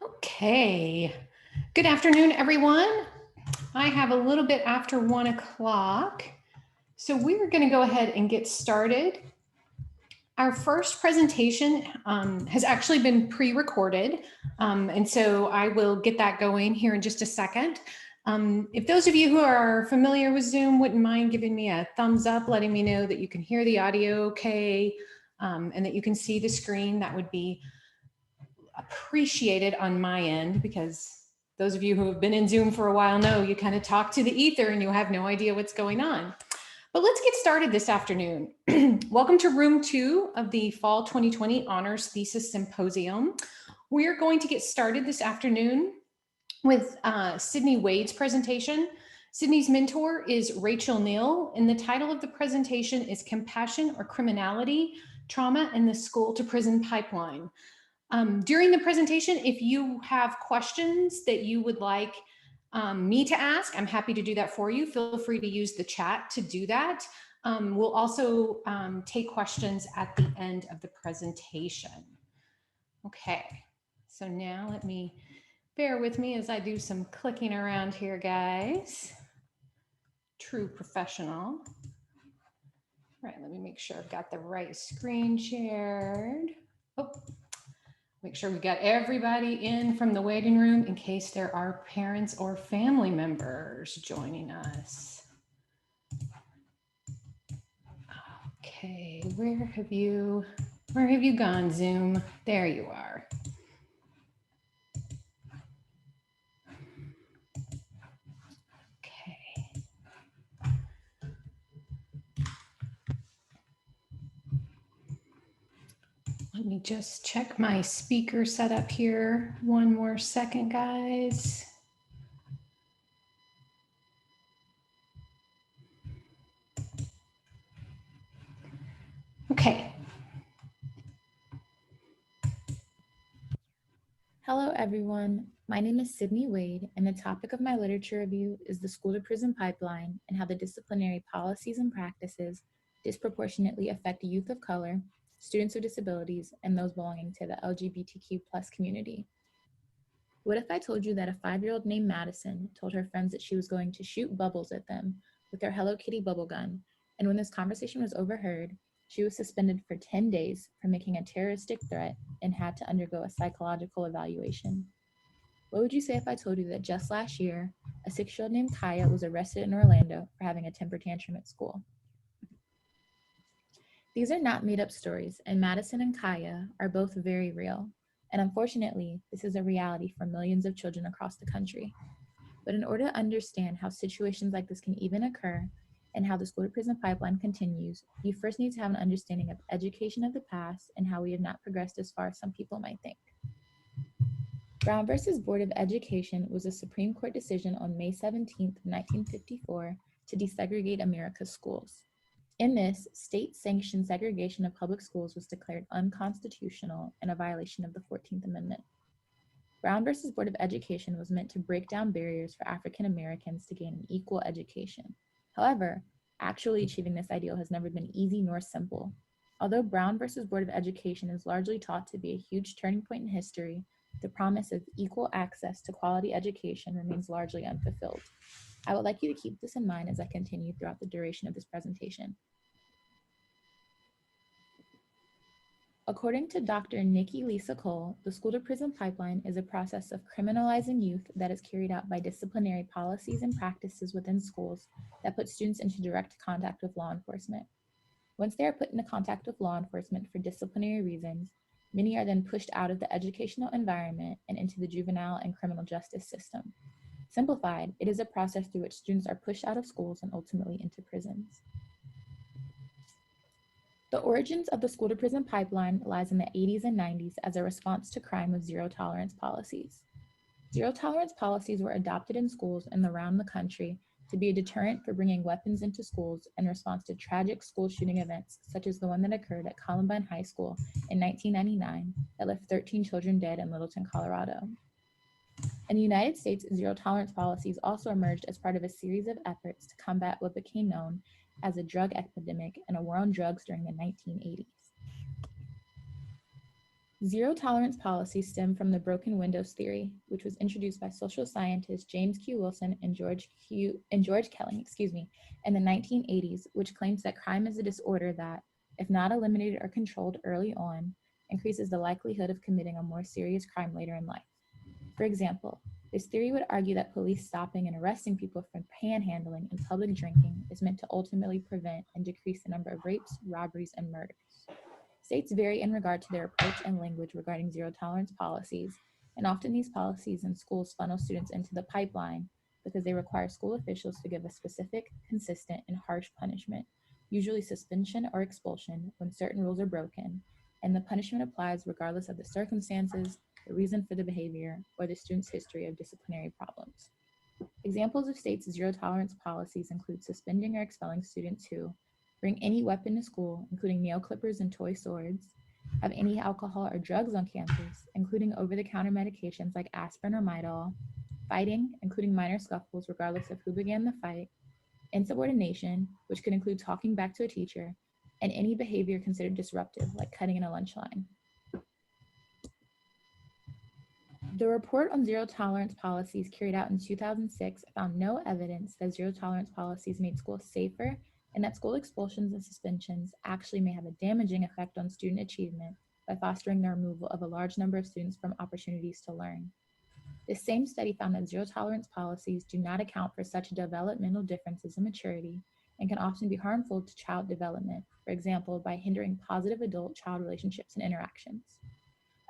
Okay. Good afternoon, everyone. I have a little bit after 1 o'clock, so we're going to go ahead and get started. Our first presentation has actually been pre-recorded, and so I will get that going here in just a second. If those of you who are familiar with Zoom wouldn't mind giving me a thumbs up, letting me know that you can hear the audio okay, and that you can see the screen, that would be appreciated on my end, because those of you who have been in Zoom for a while know you kind of talk to the ether and you have no idea what's going on. But let's get started this afternoon. Welcome to room 2 of the Fall 2020 Honors Thesis Symposium. We're going to get started this afternoon with SydneyWade's presentation. Sydney's mentor is Rachel Neal, and the title of the presentation is Compassion or Criminality, Trauma and the School to Prison Pipeline. During the presentation, if you have questions that you would like me to ask, I'm happy to do that for you. Feel free to use the chat to do that. We'll also take questions at the end of the presentation. Okay, so now let me bear with me as I do some clicking around here, guys. True professional. All right, let me make sure I've got the right screen shared. Oh. Make sure we got everybody in from the waiting room in case there are parents or family members joining us. Okay, where have you gone, Zoom? There you are. Okay. Let me just check my speaker setup here. One more second, guys. Okay. Hello, everyone. My name is Sydney Wade, and the topic of my literature review is the school to prison pipeline and how the disciplinary policies and practices disproportionately affect youth of color, students with disabilities, and those belonging to the LGBTQ+ community. What if I told you that a 5-year-old named Madison told her friends that she was going to shoot bubbles at them with her Hello Kitty bubble gun, and when this conversation was overheard, she was suspended for 10 days for making a terroristic threat and had to undergo a psychological evaluation? What would you say if I told you that just last year, a 6-year-old named Kaya was arrested in Orlando for having a temper tantrum at school? These are not made-up stories, and Madison and Kaya are both very real. And unfortunately, this is a reality for millions of children across the country. But in order to understand how situations like this can even occur and how the school to prison pipeline continues, you first need to have an understanding of education of the past and how we have not progressed as far as some people might think. Brown versus Board of Education was a Supreme Court decision on May 17, 1954, to desegregate America's schools. In this, state-sanctioned segregation of public schools was declared unconstitutional and a violation of the 14th Amendment. Brown versus Board of Education was meant to break down barriers for African Americans to gain an equal education. However, actually achieving this ideal has never been easy nor simple. Although Brown versus Board of Education is largely taught to be a huge turning point in history, the promise of equal access to quality education remains largely unfulfilled. I would like you to keep this in mind as I continue throughout the duration of this presentation. According to Dr. Nikki Lisa Cole, the school to prison pipeline is a process of criminalizing youth that is carried out by disciplinary policies and practices within schools that put students into direct contact with law enforcement. Once they are put into contact with law enforcement for disciplinary reasons, many are then pushed out of the educational environment and into the juvenile and criminal justice system. Simplified, it is a process through which students are pushed out of schools and ultimately into prisons. The origins of the school to prison pipeline lies in the 80s and 90s as a response to crime with zero tolerance policies. Zero tolerance policies were adopted in schools and around the country to be a deterrent for bringing weapons into schools in response to tragic school shooting events such as the one that occurred at Columbine High School in 1999 that left 13 children dead in Littleton, Colorado. In the United States, zero tolerance policies also emerged as part of a series of efforts to combat what became known as a drug epidemic and a war on drugs during the 1980s. Zero tolerance policies stem from the broken windows theory, which was introduced by social scientists James Q. Wilson and George Kelling, in the 1980s, which claims that crime is a disorder that, if not eliminated or controlled early on, increases the likelihood of committing a more serious crime later in life. For example, this theory would argue that police stopping and arresting people for panhandling and public drinking is meant to ultimately prevent and decrease the number of rapes, robberies, and murders. States vary in regard to their approach and language regarding zero tolerance policies, and often these policies in schools funnel students into the pipeline because they require school officials to give a specific, consistent, and harsh punishment, usually suspension or expulsion, when certain rules are broken, and the punishment applies regardless of the circumstances, the reason for the behavior, or the student's history of disciplinary problems. Examples of states' zero tolerance policies include suspending or expelling students who bring any weapon to school, including nail clippers and toy swords, have any alcohol or drugs on campus, including over-the-counter medications like aspirin or Midol, fighting, including minor scuffles regardless of who began the fight, insubordination, which could include talking back to a teacher, and any behavior considered disruptive, like cutting in a lunch line. The report on zero tolerance policies carried out in 2006 found no evidence that zero tolerance policies made schools safer and that school expulsions and suspensions actually may have a damaging effect on student achievement by fostering the removal of a large number of students from opportunities to learn. This same study found that zero tolerance policies do not account for such developmental differences in maturity and can often be harmful to child development, for example, by hindering positive adult-child relationships and interactions.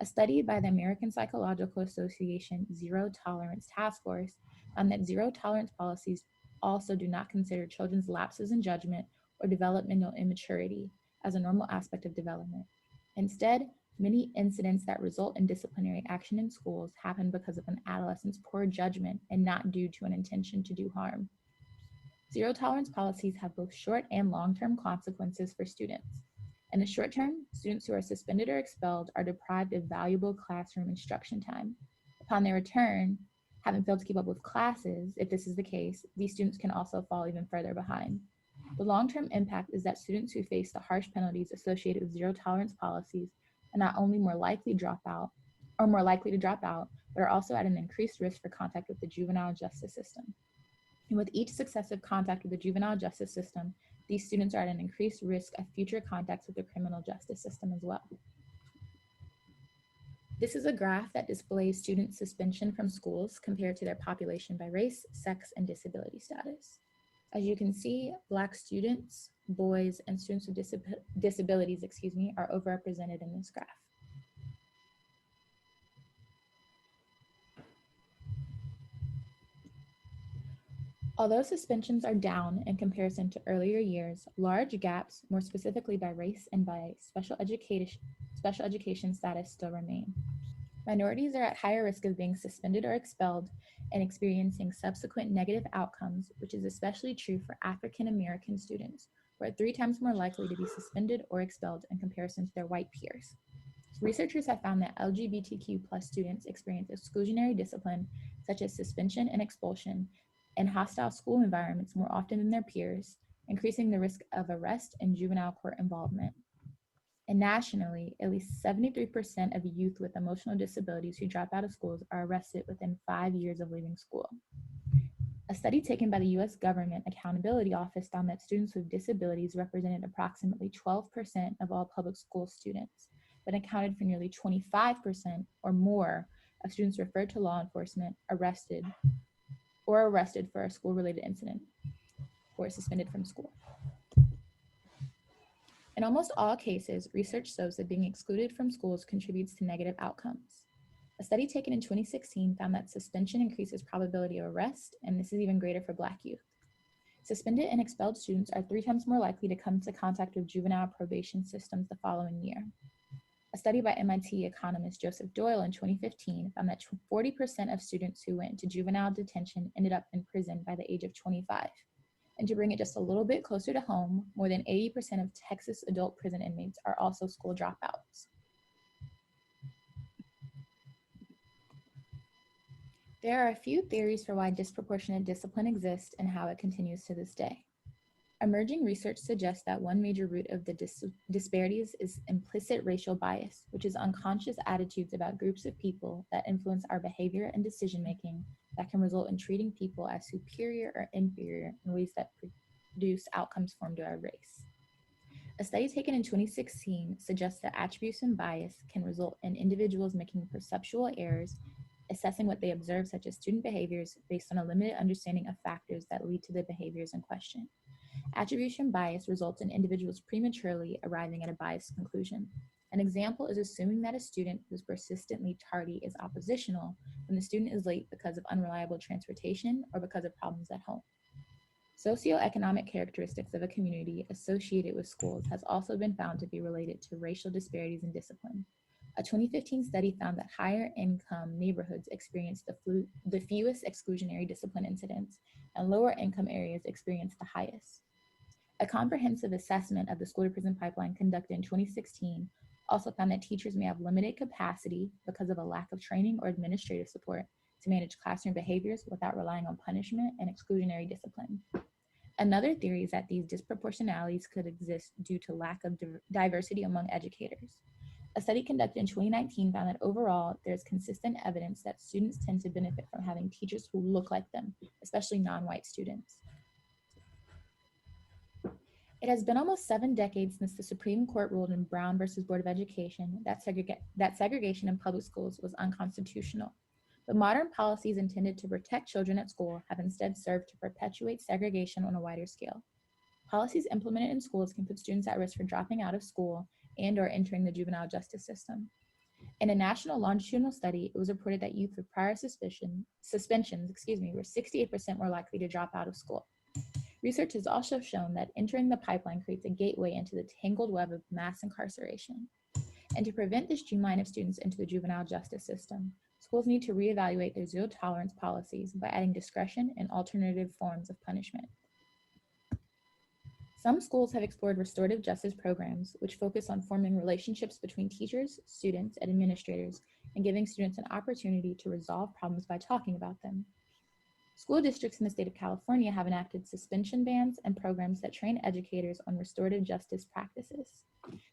A study by the American Psychological Association Zero Tolerance Task Force found that zero tolerance policies also do not consider children's lapses in judgment or developmental immaturity as a normal aspect of development. Instead, many incidents that result in disciplinary action in schools happen because of an adolescent's poor judgment and not due to an intention to do harm. Zero tolerance policies have both short and long-term consequences for students. In the short term, students who are suspended or expelled are deprived of valuable classroom instruction time. Upon their return, having failed to keep up with classes, if this is the case, these students can also fall even further behind. The long-term impact is that students who face the harsh penalties associated with zero tolerance policies are not only more likely to drop out, but are also at an increased risk for contact with the juvenile justice system. And with each successive contact with the juvenile justice system, these students are at an increased risk of future contacts with the criminal justice system as well. This is a graph that displays student suspension from schools compared to their population by race, sex, and disability status. As you can see, Black students, boys, and students with disabilities are overrepresented in this graph. Although suspensions are down in comparison to earlier years, large gaps, more specifically by race and by special education status, still remain. Minorities are at higher risk of being suspended or expelled and experiencing subsequent negative outcomes, which is especially true for African American students, who are 3 times more likely to be suspended or expelled in comparison to their white peers. Researchers have found that LGBTQ+ students experience exclusionary discipline, such as suspension and expulsion, in hostile school environments more often than their peers, increasing the risk of arrest and juvenile court involvement. And nationally, at least 73% of youth with emotional disabilities who drop out of schools are arrested within 5 years of leaving school. A study taken by the U.S. Government Accountability Office found that students with disabilities represented approximately 12% of all public school students, but accounted for nearly 25% or more of students referred to law enforcement, arrested for a school-related incident, or suspended from school. In almost all cases, research shows that being excluded from schools contributes to negative outcomes. A study taken in 2016 found that suspension increases probability of arrest, and this is even greater for Black youth. Suspended and expelled students are 3 times more likely to come into contact with juvenile probation systems the following year. A study by MIT economist Joseph Doyle in 2015 found that 40% of students who went into juvenile detention ended up in prison by the age of 25. And to bring it just a little bit closer to home, more than 80% of Texas adult prison inmates are also school dropouts. There are a few theories for why disproportionate discipline exists and how it continues to this day. Emerging research suggests that one major root of the disparities is implicit racial bias, which is unconscious attitudes about groups of people that influence our behavior and decision-making that can result in treating people as superior or inferior in ways that produce outcomes formed by our race. A study taken in 2016 suggests that attribution bias can result in individuals making perceptual errors, assessing what they observe, such as student behaviors, based on a limited understanding of factors that lead to the behaviors in question. Attribution bias results in individuals prematurely arriving at a biased conclusion. An example is assuming that a student who is persistently tardy is oppositional when the student is late because of unreliable transportation or because of problems at home. Socioeconomic characteristics of a community associated with schools has also been found to be related to racial disparities in discipline. A 2015 study found that higher income neighborhoods experienced the fewest exclusionary discipline incidents, and lower income areas experienced the highest. A comprehensive assessment of the school to prison pipeline conducted in 2016 also found that teachers may have limited capacity because of a lack of training or administrative support to manage classroom behaviors without relying on punishment and exclusionary discipline. Another theory is that these disproportionalities could exist due to lack of diversity among educators. A study conducted in 2019 found that overall, there's consistent evidence that students tend to benefit from having teachers who look like them, especially non-white students. It has been almost 7 decades since the Supreme Court ruled in Brown versus Board of Education that segregation in public schools was unconstitutional. But modern policies intended to protect children at school have instead served to perpetuate segregation on a wider scale. Policies implemented in schools can put students at risk for dropping out of school and or entering the juvenile justice system. In a national longitudinal study, it was reported that youth with prior suspensions were 68% more likely to drop out of school. Research has also shown that entering the pipeline creates a gateway into the tangled web of mass incarceration. And to prevent this streamline of students into the juvenile justice system, schools need to reevaluate their zero tolerance policies by adding discretion and alternative forms of punishment. Some schools have explored restorative justice programs, which focus on forming relationships between teachers, students, and administrators, and giving students an opportunity to resolve problems by talking about them. School districts in the state of California have enacted suspension bans and programs that train educators on restorative justice practices.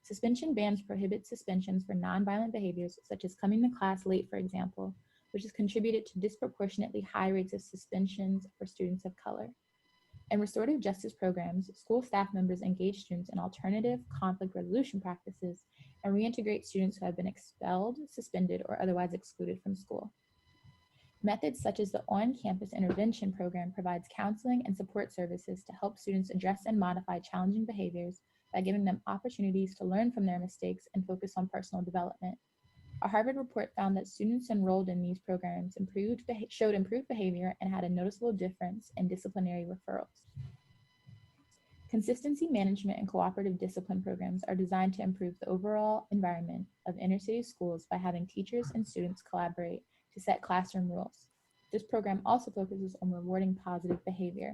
Suspension bans prohibit suspensions for nonviolent behaviors, such as coming to class late, for example, which has contributed to disproportionately high rates of suspensions for students of color. In restorative justice programs, school staff members engage students in alternative conflict resolution practices and reintegrate students who have been expelled, suspended, or otherwise excluded from school. Methods such as the on-campus intervention program provides counseling and support services to help students address and modify challenging behaviors by giving them opportunities to learn from their mistakes and focus on personal development. A Harvard report found that students enrolled in these programs showed improved behavior and had a noticeable difference in disciplinary referrals. Consistency management and cooperative discipline programs are designed to improve the overall environment of inner-city schools by having teachers and students collaborate to set classroom rules. This program also focuses on rewarding positive behavior.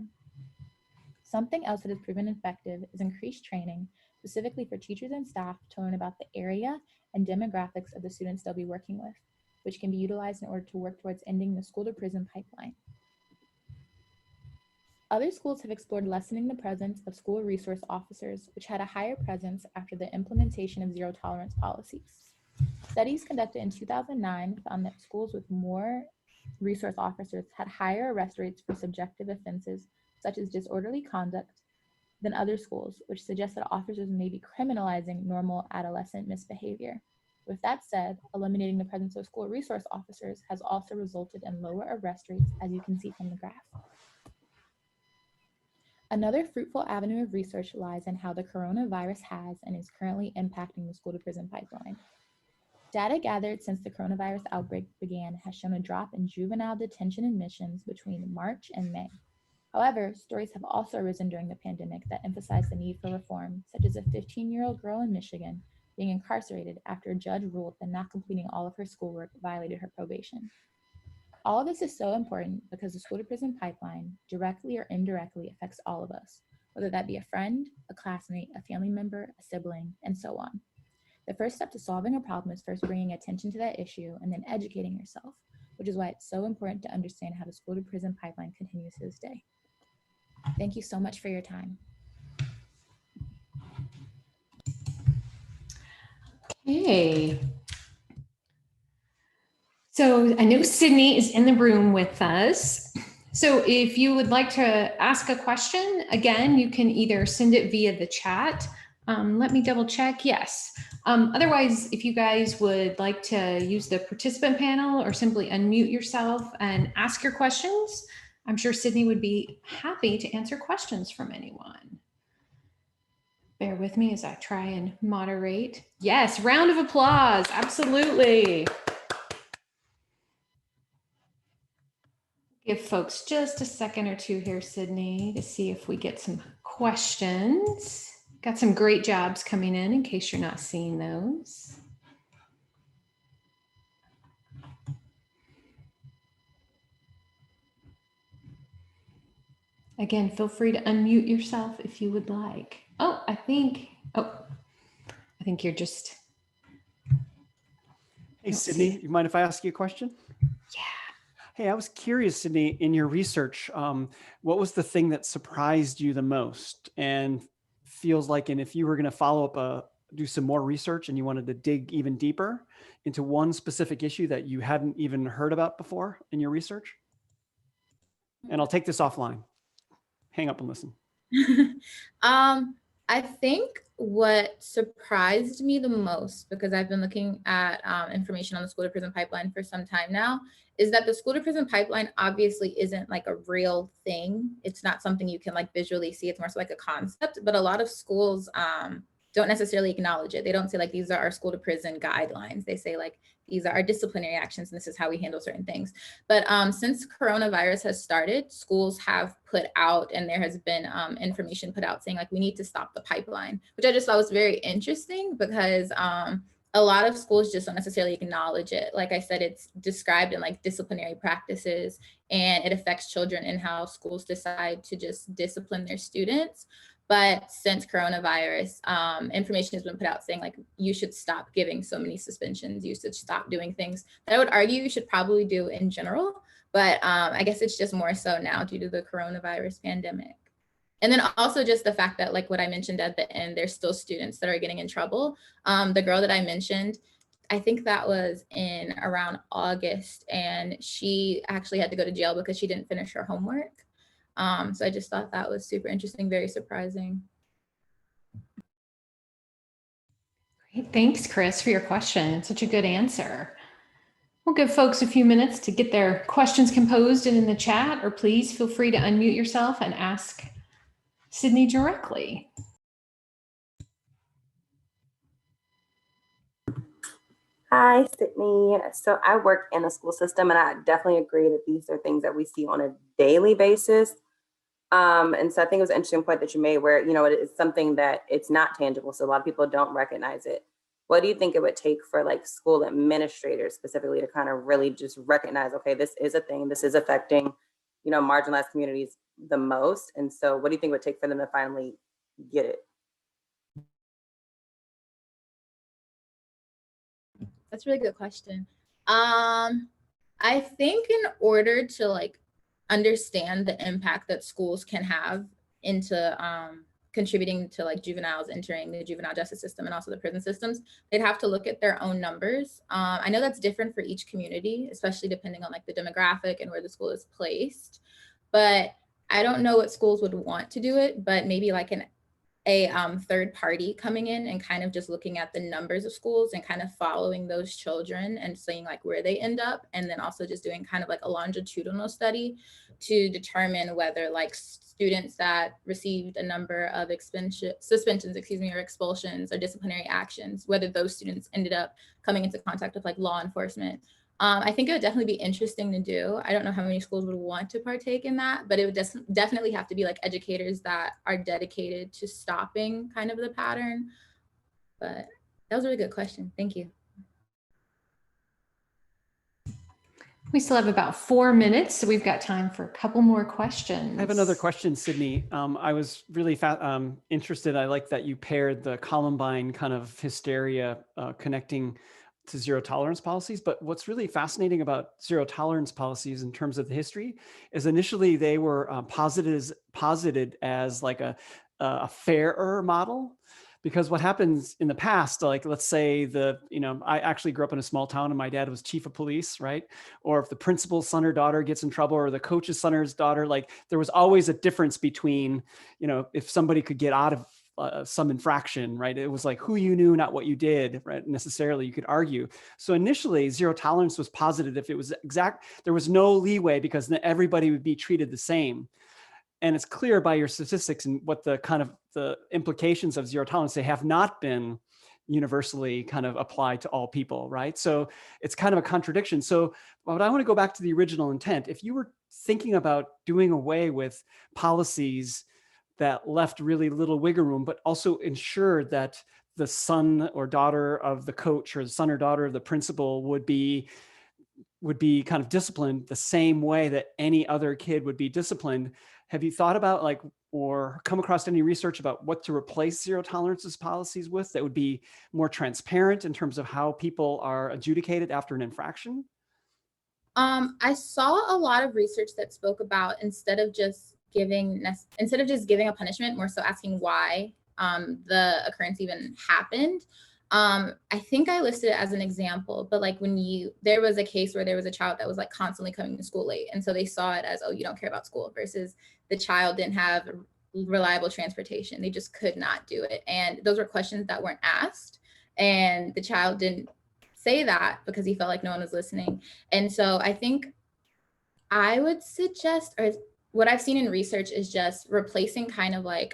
Something else that has proven effective is increased training, specifically for teachers and staff to learn about the area and demographics of the students they'll be working with, which can be utilized in order to work towards ending the school to prison pipeline. Other schools have explored lessening the presence of school resource officers, which had a higher presence after the implementation of zero tolerance policies. Studies conducted in 2009 found that schools with more resource officers had higher arrest rates for subjective offenses, such as disorderly conduct, than other schools, which suggests that officers may be criminalizing normal adolescent misbehavior. With that said, eliminating the presence of school resource officers has also resulted in lower arrest rates, as you can see from the graph. Another fruitful avenue of research lies in how the coronavirus has and is currently impacting the school to prison pipeline. Data gathered since the coronavirus outbreak began has shown a drop in juvenile detention admissions between March and May. However, stories have also arisen during the pandemic that emphasize the need for reform, such as a 15-year-old girl in Michigan being incarcerated after a judge ruled that not completing all of her schoolwork violated her probation. All of this is so important because the school to prison pipeline directly or indirectly affects all of us, whether that be a friend, a classmate, a family member, a sibling, and so on. The first step to solving a problem is first bringing attention to that issue and then educating yourself, which is why it's so important to understand how the school to prison pipeline continues to this day. Thank you so much for your time. Hey. So I know Sydney is in the room with us. So if you would like to ask a question, again, you can either send it via the chat. Let me double check. Yes. Otherwise, if you guys would like to use the participant panel or simply unmute yourself and ask your questions, I'm sure Sydney would be happy to answer questions from anyone. Bear with me as I try and moderate. Yes, round of applause. Absolutely. Give folks just a second or two here, Sydney, to see if we get some questions. Got some great jobs coming in case you're not seeing those. Again, feel free to unmute yourself if you would like. I think you're just. Hey, Sydney, you mind if I ask you a question? Yeah. Hey, I was curious, Sydney, in your research, what was the thing that surprised you the most and feels like, and if you were going to follow up, do some more research and you wanted to dig even deeper into one specific issue that you hadn't even heard about before in your research? And I'll take this offline. Hang up and listen. I think what surprised me the most, because I've been looking at information on the school to prison pipeline for some time now, is that the school to prison pipeline obviously isn't like a real thing. It's not something you can like visually see. It's more so like a concept, but a lot of schools don't necessarily acknowledge it. They don't say like, these are our school to prison guidelines. They say like, these are our disciplinary actions and this is how we handle certain things. But since coronavirus has started, schools have put out, and there has been information put out saying like, we need to stop the pipeline, which I just thought was very interesting because a lot of schools just don't necessarily acknowledge it. Like I said, it's described in like disciplinary practices, and it affects children in how schools decide to just discipline their students. But since coronavirus, information has been put out saying like, you should stop giving so many suspensions. You should stop doing things that I would argue you should probably do in general. But I guess it's just more so now due to the coronavirus pandemic. And then also just the fact that like what I mentioned at the end, there's still students that are getting in trouble. The girl that I mentioned, I think that was in around August, and she actually had to go to jail because she didn't finish her homework. So I just thought that was super interesting, very surprising. Great. Thanks, Chris, for your question. It's such a good answer. We'll give folks a few minutes to get their questions composed and in the chat, or please feel free to unmute yourself and ask Sydney directly. Hi, Sydney. So I work in a school system, and I definitely agree that these are things that we see on a daily basis. And so I think it was an interesting point that you made where, you know, it is something that it's not tangible. So a lot of people don't recognize it. What do you think it would take for like school administrators specifically to kind of really just recognize, okay, this is a thing, this is affecting, you know, marginalized communities the most? And so what do you think it would take for them to finally get it? That's a really good question. I think in order to like understand the impact that schools can have into contributing to like juveniles entering the juvenile justice system and also the prison systems, they'd have to look at their own numbers. I know that's different for each community, especially depending on like the demographic and where the school is placed. But I don't know what schools would want to do it, but maybe like a third party coming in and kind of just looking at the numbers of schools and kind of following those children and seeing like where they end up. And then also just doing kind of like a longitudinal study to determine whether like students that received a number of suspensions, or expulsions or disciplinary actions, whether those students ended up coming into contact with like law enforcement. I think it would definitely be interesting to do. I don't know how many schools would want to partake in that, but it would definitely have to be like educators that are dedicated to stopping kind of the pattern. But that was a really good question. Thank you. We still have about 4 minutes, so we've got time for a couple more questions. I have another question, Sydney. I was really interested. I like that you paired the Columbine kind of hysteria connecting to zero tolerance policies. But what's really fascinating about zero tolerance policies in terms of the history is initially they were posited as like a fairer model. Because what happens in the past, like let's say I actually grew up in a small town and my dad was chief of police, right? Or if the principal's son or daughter gets in trouble, or the coach's son or his daughter, like there was always a difference between, if somebody could get out of some infraction, right? It was like who you knew, not what you did, right? Necessarily, you could argue. So initially, zero tolerance was posited if it was there was no leeway because then everybody would be treated the same. And it's clear by your statistics and what the kind of the implications of zero tolerance, they have not been universally kind of applied to all people, right? So it's kind of a contradiction. So, but I want to go back to the original intent. If you were thinking about doing away with policies that left really little wiggle room, but also ensured that the son or daughter of the coach or the son or daughter of the principal would be kind of disciplined the same way that any other kid would be disciplined. Have you thought about or come across any research about what to replace zero tolerances policies with that would be more transparent in terms of how people are adjudicated after an infraction? I saw a lot of research that spoke about instead of just giving a punishment, more so asking why the occurrence even happened. I think I listed it as an example, but like there was a case where there was a child that was like constantly coming to school late. And so they saw it as, oh, you don't care about school, versus the child didn't have reliable transportation. They just could not do it. And those were questions that weren't asked. And the child didn't say that because he felt like no one was listening. And so I think I would suggest, or what I've seen in research is just replacing kind of like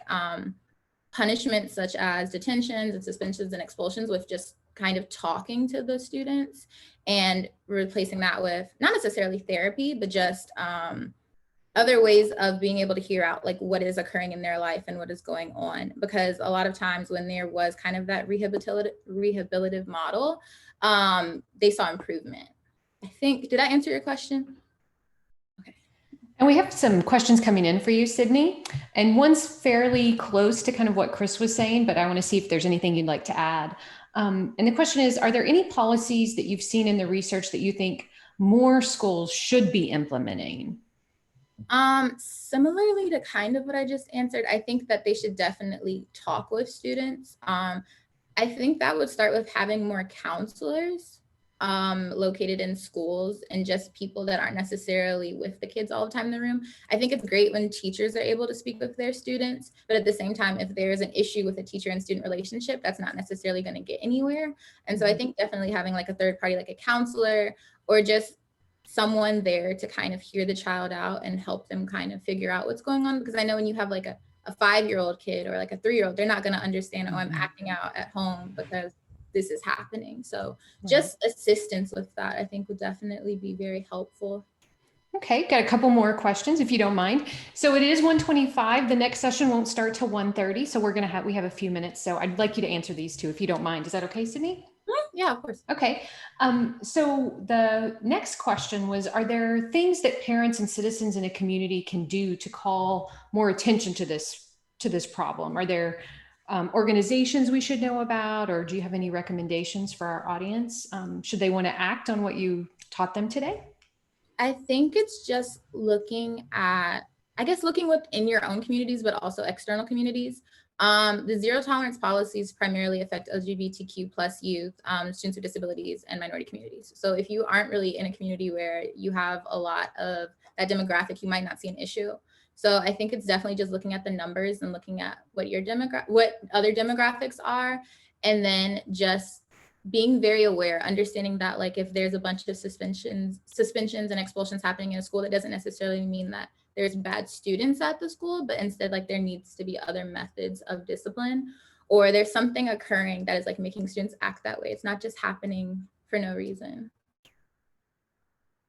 punishments such as detentions and suspensions and expulsions with just kind of talking to the students, and replacing that with not necessarily therapy, but just other ways of being able to hear out like what is occurring in their life and what is going on. Because a lot of times when there was kind of that rehabilitative model, they saw improvement. I think, did I answer your question? Okay. And we have some questions coming in for you, Sydney. And one's fairly close to kind of what Chris was saying, but I want to see if there's anything you'd like to add. And the question is, are there any policies that you've seen in the research that you think more schools should be implementing? Similarly to kind of what I just answered, I think that they should definitely talk with students. I think that would start with having more counselors located in schools, and just people that aren't necessarily with the kids all the time in the room. I think it's great when teachers are able to speak with their students, but at the same time, if there is an issue with a teacher and student relationship, that's not necessarily going to get anywhere. And so I think definitely having like a third party, like a counselor, or just someone there to kind of hear the child out and help them kind of figure out what's going on. Because I know when you have like a 5-year-old kid or like a 3-year-old, they're not going to understand, oh, I'm acting out at home because this is happening. So just assistance with that, I think, would definitely be very helpful. Okay, got a couple more questions if you don't mind. So it is 1:25. The next session won't start till 1:30. So we have a few minutes. So I'd like you to answer these two if you don't mind. Is that okay, Sydney? Yeah, of course. Okay. So the next question was, are there things that parents and citizens in a community can do to call more attention to this problem? Are there organizations we should know about, or do you have any recommendations for our audience? Should they want to act on what you taught them today? I think it's just looking within your own communities, but also external communities. The zero tolerance policies primarily affect LGBTQ plus youth, students with disabilities, and minority communities. So if you aren't really in a community where you have a lot of that demographic, you might not see an issue. So I think it's definitely just looking at the numbers and looking at what other demographics are, and then just being very aware, understanding that like if there's a bunch of suspensions and expulsions happening in a school, that doesn't necessarily mean that there's bad students at the school, but instead like there needs to be other methods of discipline, or there's something occurring that is like making students act that way. It's not just happening for no reason.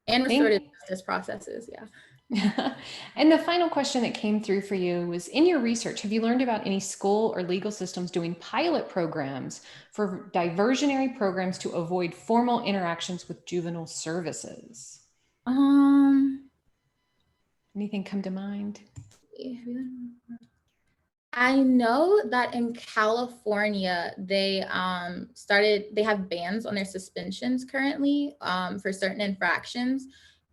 And restorative justice processes, yeah. And the final question that came through for you was, in your research, have you learned about any school or legal systems doing pilot programs for diversionary programs to avoid formal interactions with juvenile services? Anything come to mind? I know that in California, they have bans on their suspensions currently for certain infractions.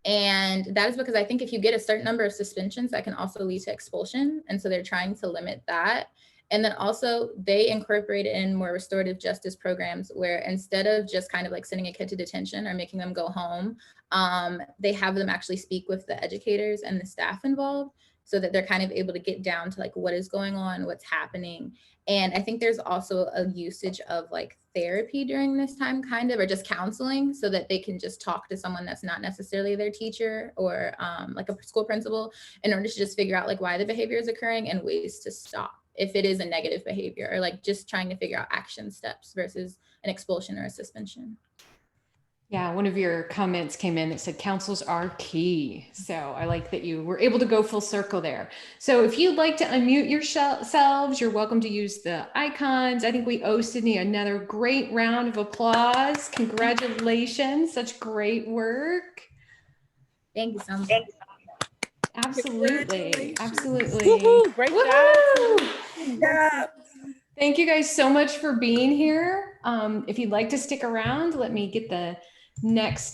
And that is because I think if you get a certain number of suspensions, that can also lead to expulsion. And so they're trying to limit that. And then also they incorporate in more restorative justice programs where instead of just kind of like sending a kid to detention or making them go home, they have them actually speak with the educators and the staff involved so that they're kind of able to get down to like what is going on, what's happening. And I think there's also a usage of like therapy during this time, kind of, or just counseling so that they can just talk to someone that's not necessarily their teacher or like a school principal in order to just figure out like why the behavior is occurring and ways to stop if it is a negative behavior, or like just trying to figure out action steps versus an expulsion or a suspension. Yeah, one of your comments came in that said councils are key. So I like that you were able to go full circle there. So if you'd like to unmute yourselves, you're welcome to use the icons. I think we owe Sydney another great round of applause. Congratulations, such great work. Thank you so much. Absolutely, absolutely. Woo-hoo, great job. Good job. Thank you guys so much for being here. If you'd like to stick around, let me get the next